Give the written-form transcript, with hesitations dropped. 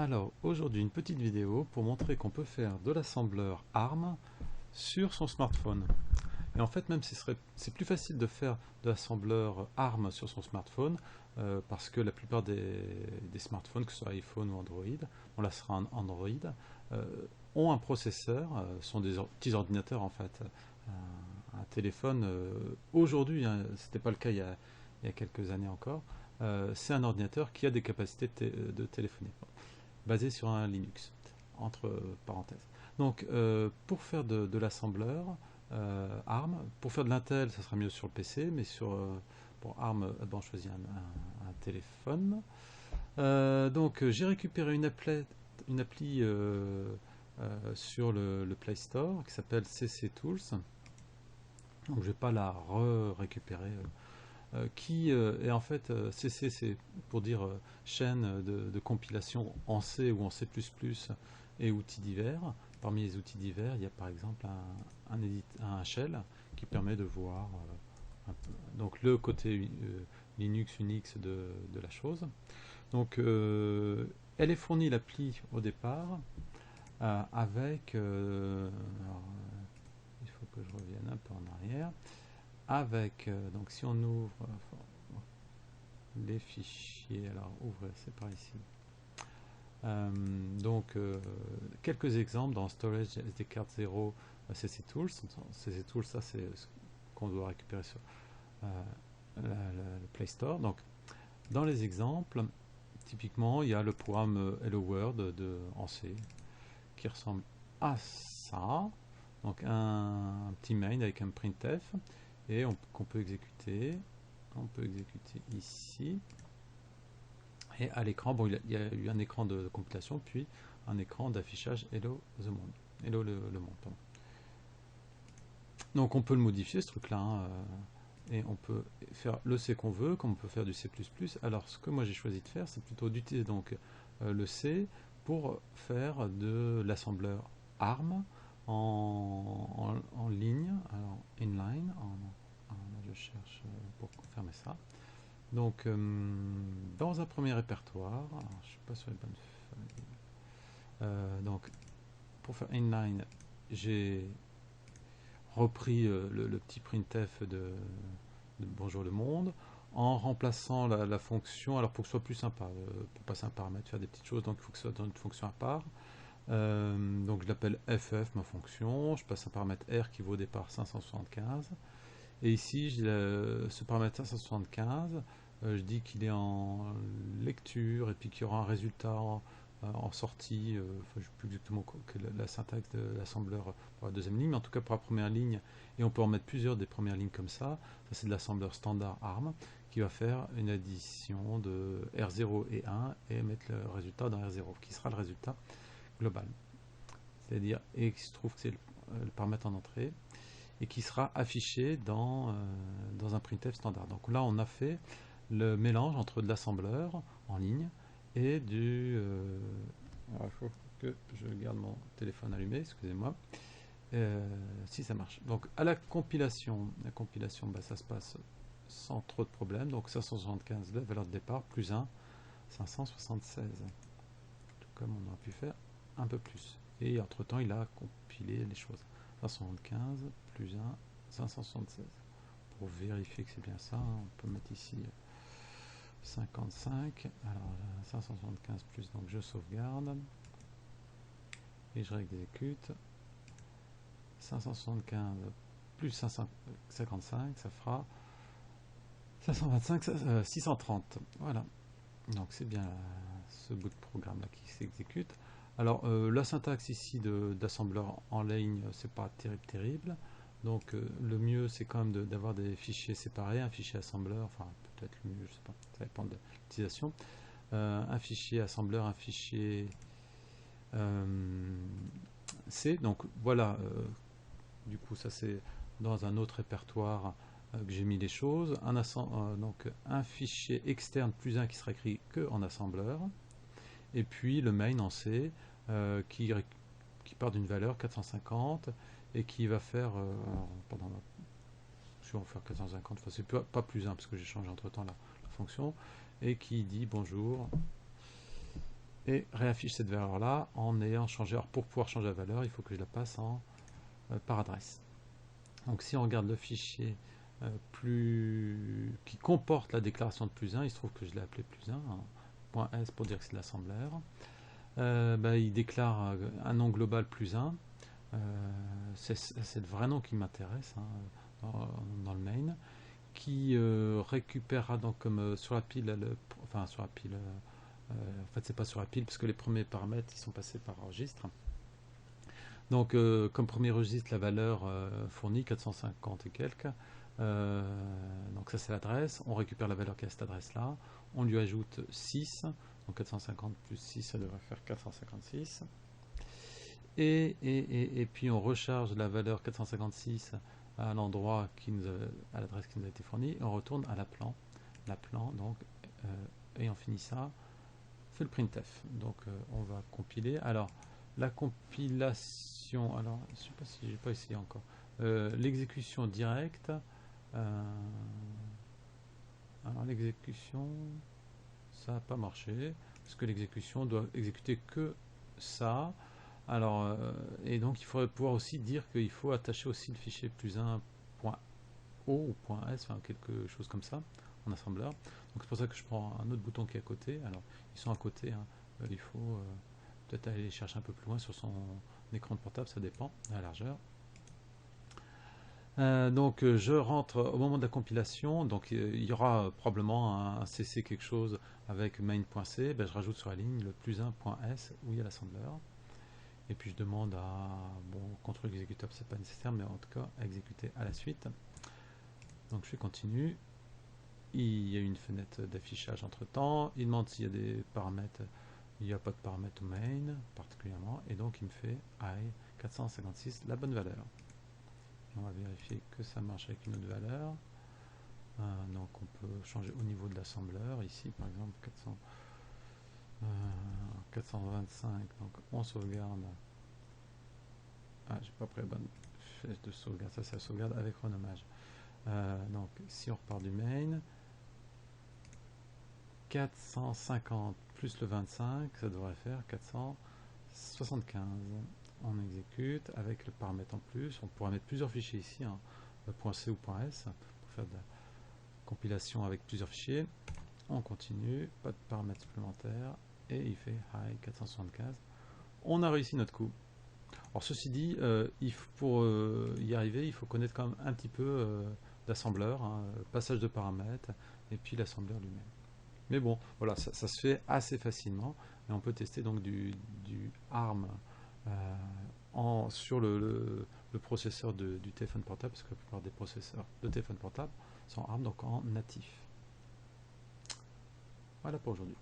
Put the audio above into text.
Alors aujourd'hui une petite vidéo pour montrer qu'on peut faire de l'assembleur ARM sur son smartphone. Et en fait même c'est plus facile de faire de l'assembleur ARM sur son smartphone parce que la plupart des smartphones, que ce soit iPhone ou Android, on là sera un Android, euh, ont un processeur, sont des petits ordinateurs en fait. Un téléphone, aujourd'hui, hein, c'était pas le cas il y a quelques années encore, c'est un ordinateur qui a des capacités de téléphoner basé sur un Linux, entre parenthèses. Donc, pour faire de l'assembleur ARM, pour faire de l'Intel, ça sera mieux sur le PC, mais pour ARM, on choisit un téléphone. Donc, j'ai récupéré une appli sur le Play Store qui s'appelle CC Tools. Donc, je ne vais pas la récupérer qui est en fait CC, c'est pour dire chaîne de compilation en C ou en C++ et outils divers. Parmi les outils divers, il y a par exemple un shell qui permet de voir donc le côté Linux, Unix de la chose. Donc elle est fournie l'appli au départ avec alors, il faut que je revienne un peu en arrière avec donc si on ouvre les fichiers, alors ouvrez, c'est par ici. Donc quelques exemples dans Storage SD Card 0 CC Tools. CC Tools, ça c'est ce qu'on doit récupérer sur euh, le Play Store. Donc dans les exemples, typiquement il y a le programme Hello World en C qui ressemble à ça. Donc un petit main avec un printf et qu'on peut exécuter. On peut exécuter ici. Et à l'écran, bon, il y a eu un écran de compilation, puis un écran d'affichage Hello the Monde. Hello le monde, pardon. Donc on peut le modifier ce truc-là, hein, et on peut faire le C qu'on veut, comme on peut faire du C++. Alors ce que moi j'ai choisi de faire, c'est plutôt d'utiliser donc le C pour faire de l'assembleur ARM en ligne, alors inline, je cherche pour fermer ça. Donc, dans un premier répertoire, alors, je ne suis pas sur les bonnes feuilles. Donc, pour faire inline, j'ai repris le petit printf de Bonjour le monde en remplaçant la fonction, alors pour que ce soit plus sympa, pour passer un paramètre, faire des petites choses, donc il faut que ce soit dans une fonction à part. Donc je l'appelle ff ma fonction, je passe un paramètre r qui vaut au départ 575. Et ici, ce paramètre 575, je dis qu'il est en lecture et puis qu'il y aura un résultat en sortie. Enfin, je ne sais plus exactement que la syntaxe de l'assembleur pour la deuxième ligne, mais en tout cas pour la première ligne, et on peut en mettre plusieurs des premières lignes comme ça. Ça, c'est de l'assembleur standard ARM qui va faire une addition de R0 et 1 et mettre le résultat dans R0, qui sera le résultat global. C'est-à-dire, et il se trouve que c'est le paramètre en entrée et qui sera affiché dans un printf standard. Donc là, on a fait le mélange entre de l'assembleur en ligne et alors, il faut que je garde mon téléphone allumé, excusez-moi. Si ça marche. Donc à la compilation, bah, ça se passe sans trop de problèmes. Donc 575, la valeur de départ, plus 1, 576. Tout comme on aurait pu faire un peu plus. Et entre-temps, il a compilé les choses. 575 plus 1, 576. Pour vérifier que c'est bien ça, on peut mettre ici 55. Alors 575 plus, donc je sauvegarde. Et je réexécute. 575 plus 555, ça fera 525, 630. Voilà. Donc c'est bien ce bout de programme là qui s'exécute. Alors la syntaxe ici d'assembleur en ligne, c'est pas terrible. Donc le mieux c'est quand même d'avoir des fichiers séparés, un fichier assembleur, enfin peut-être le mieux, je sais pas, ça dépend de l'utilisation. Un fichier assembleur, un fichier C. Donc voilà, du coup ça c'est dans un autre répertoire que j'ai mis les choses. Donc un fichier externe plus un qui sera écrit que en assembleur. Et puis le main en C qui part d'une valeur 450 et qui va faire je vais en faire 450, enfin c'est pas plus 1 parce que j'ai changé entre temps la fonction, et qui dit bonjour et réaffiche cette valeur-là en ayant changé. Alors pour pouvoir changer la valeur, il faut que je la passe en par adresse. Donc si on regarde le fichier qui comporte la déclaration de plus 1, il se trouve que je l'ai appelé plus 1, .s pour dire que c'est l'assembleur. Il déclare un nom global plus 1. C'est le vrai nom qui m'intéresse dans le main, qui récupérera donc comme sur la pile, sur la pile, en fait c'est pas sur la pile parce que les premiers paramètres ils sont passés par registre. Donc comme premier registre la valeur fournie 450 et quelques, donc ça c'est l'adresse, on récupère la valeur qui est à cette adresse là, on lui ajoute 6, donc 450 plus 6 ça devrait faire 456. Et puis on recharge la valeur 456 à l'endroit à l'adresse qui nous a été fournie et on retourne à l'appelant donc et on finit ça, fait le printf. Donc on va compiler. Alors la compilation, alors je sais pas si j'ai pas essayé encore, l'exécution directe, alors l'exécution ça n'a pas marché parce que l'exécution doit exécuter que ça. Alors, et donc il faudrait pouvoir aussi dire qu'il faut attacher aussi le fichier plus 1.o ou .s, enfin quelque chose comme ça, en assembleur. Donc c'est pour ça que je prends un autre bouton qui est à côté. Alors, ils sont à côté, hein. Il faut peut-être aller les chercher un peu plus loin sur son écran de portable, ça dépend de la largeur. Donc je rentre au moment de la compilation, donc il y aura probablement un cc quelque chose avec main.c, je rajoute sur la ligne le plus 1.s où il y a l'assembleur. Et puis je demande contrôle exécutable, c'est pas nécessaire, mais en tout cas à exécuter à la suite. Donc je continue. Il y a une fenêtre d'affichage entre temps. Il demande s'il y a des paramètres. Il n'y a pas de paramètres au main particulièrement. Et donc il me fait I 456, la bonne valeur. On va vérifier que ça marche avec une autre valeur. Donc on peut changer au niveau de l'assembleur. Ici par exemple 425, donc on sauvegarde. J'ai pas pris la bonne flèche de sauvegarde, ça c'est la sauvegarde avec renommage. Donc si on repart du main, 450 plus le 25, ça devrait faire 475. On exécute avec le paramètre en plus. On pourra mettre plusieurs fichiers ici, .c ou .s, pour faire de la compilation avec plusieurs fichiers. On continue, pas de paramètres supplémentaires, et il fait high 475. On a réussi notre coup. Alors ceci dit, pour y arriver, il faut connaître quand même un petit peu d'assembleur, passage de paramètres, et puis l'assembleur lui-même. Mais bon, voilà, ça se fait assez facilement, et on peut tester donc du ARM sur le processeur du téléphone portable, parce que la plupart des processeurs de téléphone portable sont ARM, donc en natif. Voilà pour aujourd'hui.